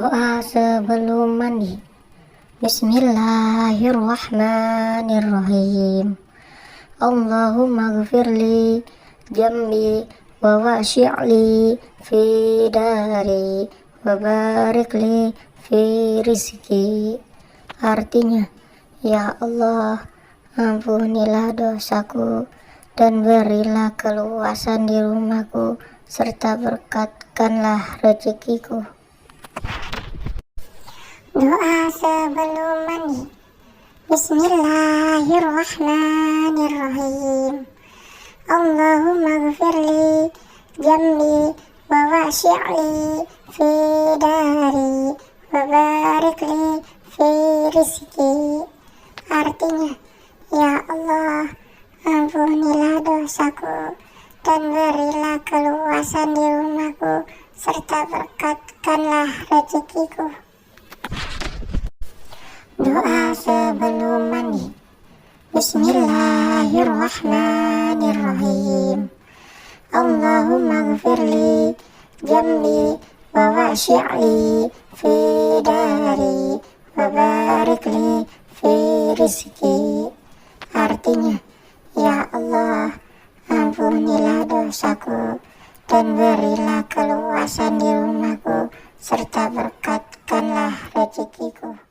Doa sebelum mandi. Bismillahirrahmanirrahim. Allahumma gfirli jambi wa wasyi'li fi dari wa barikli fi rizki. Artinya, ya Allah, ampunilah dosaku dan berilah keluasan di rumahku serta berkatkanlah rezekiku. Doa sebelum mandi. Bismillahirrahmanirrahim. Allahumma gfirli jambi wa wasyi'li fi dari wa barikli fi rizki. Artinya, ya Allah, ampunilah dosaku dan berilah keluasan di rumahku serta berkatkanlah rezekiku. Doa sebelum mandi. Bismillahirrahmanirrahim. Allahumma gfirli jambi wa wasyi'li fi dari wa barikli fi rizki. Artinya, ya Allah, ampunilah dosaku dan berilah keluasan di rumahku serta berkatkanlah rezekiku.